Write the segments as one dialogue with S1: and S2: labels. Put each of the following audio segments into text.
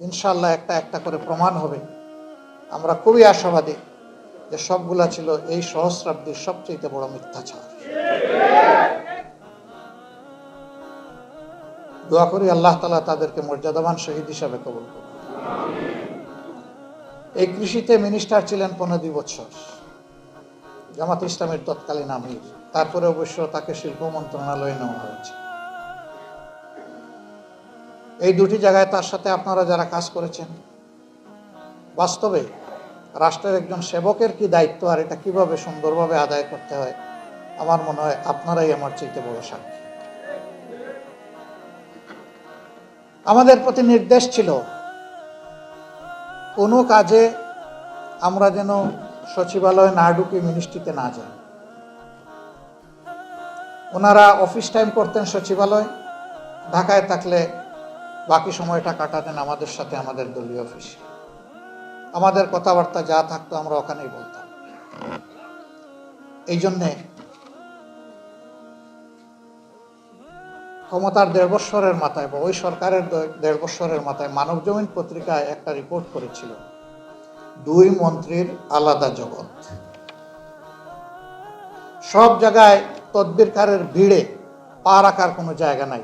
S1: ইনশাআল্লাহ একটা একটা করে প্রমাণ হবে। আমরা খুবই আশাবাদী যে সবগুলা ছিল এই সহস্রাব্দীর সবচেয়ে বড় মিথ্যাচার। দোয়া করি আল্লাহ তাআলা তাদেরকে মর্যাদাবান শহীদ হিসাবে কবুল করুন। এই কৃষিতে মিনিস্টার ছিলেন 15 বছর, জামাত ইসলামের তৎকালীন আমির। তারপরে অবশ্য তাকে শিল্প মন্ত্রণালয়ে নেওয়া হয়েছে। এই দুটি জায়গায় তার সাথে আপনারা যারা কাজ করেছেন, বাস্তবে রাষ্ট্রের একজন সেবকের কি দায়িত্ব আর এটা কিভাবে সুন্দরভাবে আদায় করতে হয়, আমার মনে হয় আপনারাই আমার চাইতে বড় সাক্ষী। আমাদের প্রতি নির্দেশ ছিল কোনো কাজে আমরা যেন সচিবালয়ে না ঢুকে মিনিস্ট্রিতে না যাই। ওনারা অফিস টাইম করতেন সচিবালয়, ঢাকায় থাকলে বাকি সময়টা কাটাতেন আমাদের সাথে আমাদের দলীয় অফিসে। আমাদের কথাবার্তা যা থাকতো আমরা ওখানেই বলতাম। এই জন্যে ক্ষমতার 1.5 বছরের মাথায় বা ওই সরকারের 1.5 বছরের মাথায় মানবজমিন পত্রিকায় একটা রিপোর্ট করেছিল 2 মন্ত্রীর আলাদা জগৎ। সব জায়গায় তদবিরকারের ভিড়ে পা রাখার কোনো জায়গা নাই,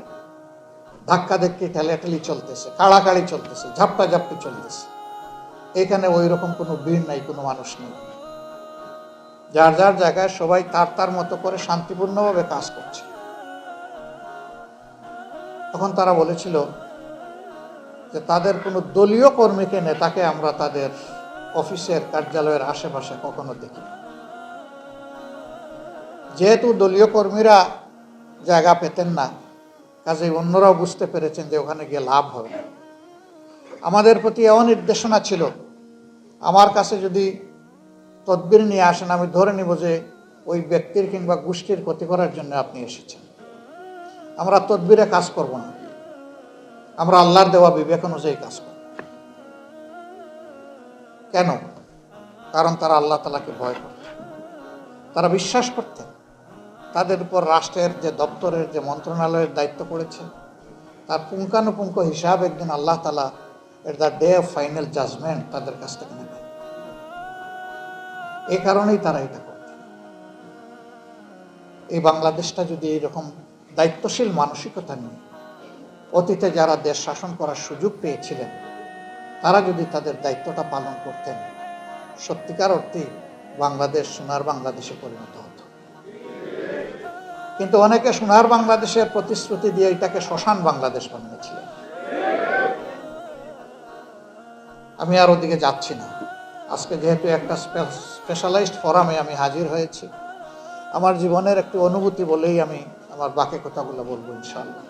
S1: ধাক্কা ধাক্কি ঠেলাঠেলি চলতেছে, কাড়াকাড়ি চলতেছে, ঝাপটাঝাপটি চলতেছে। এখানে ওই রকম কোনো ভিড় নাই, কোনো মানুষ নেই। যার যার জায়গায় সবাই তার তার মতো করে শান্তিপূর্ণভাবে কাজ করছে। তখন তারা বলেছিল যে তাদের কোনো দলীয় কর্মীকে নেতাকে আমরা তাদের অফিসের কার্যালয়ের আশেপাশে কখনো দেখি। যেহেতু দলীয় কর্মীরা জায়গা পেতেন না, কাজেই অন্যরাও বুঝতে পেরেছেন যে ওখানে গিয়ে লাভ হবে না। আমাদের প্রতি এমন নির্দেশনা ছিল, আমার কাছে যদি তদবির নিয়ে আসেন আমি ধরে নিব যে ওই ব্যক্তির কিংবা গোষ্ঠীর ক্ষতি করার জন্য আপনি এসেছেন। আমরা তদবিরে কাজ করব না, আমরা আল্লাহর দেওয়া বিবেক অনুযায়ী কাজ করব। কেন? কারণ তারা আল্লাহ তাআলাকে ভয় করতেন, তারা বিশ্বাস করতেন তাদের উপর রাষ্ট্রের যে দপ্তরের যে মন্ত্রণালয়ের দায়িত্ব পড়েছে তার পুঙ্খানুপুঙ্খ হিসাব একদিন আল্লাহ তাআলা এর the day of final judgement তাদের কাছ থেকে নেবেন। এই কারণেই তারা এটা করতেন। এই বাংলাদেশটা যদি এরকম দায়িত্বশীল মানসিকতা নিয়ে অতীতে যারা দেশ শাসন করার সুযোগ পেয়েছিলেন তারা যদি তাদের দায়িত্বটা পালন করতেন, সত্যিকার অর্থে বাংলাদেশ সোনার বাংলাদেশে পরিণত হতো। কিন্তু অনেকে সোনার বাংলাদেশের প্রতিশ্রুতি দিয়ে এটাকে শ্মশান বাংলাদেশ বানিয়েছিলেন। আমি আর ওদিকে যাচ্ছি না। আজকে যেহেতু একটা স্পেশালাইজড ফোরামে আমি হাজির হয়েছি, আমার জীবনের একটি অনুভূতি বলেই আমি আমার বাকি কথাগুলো বলবো ইনশাআল্লাহ।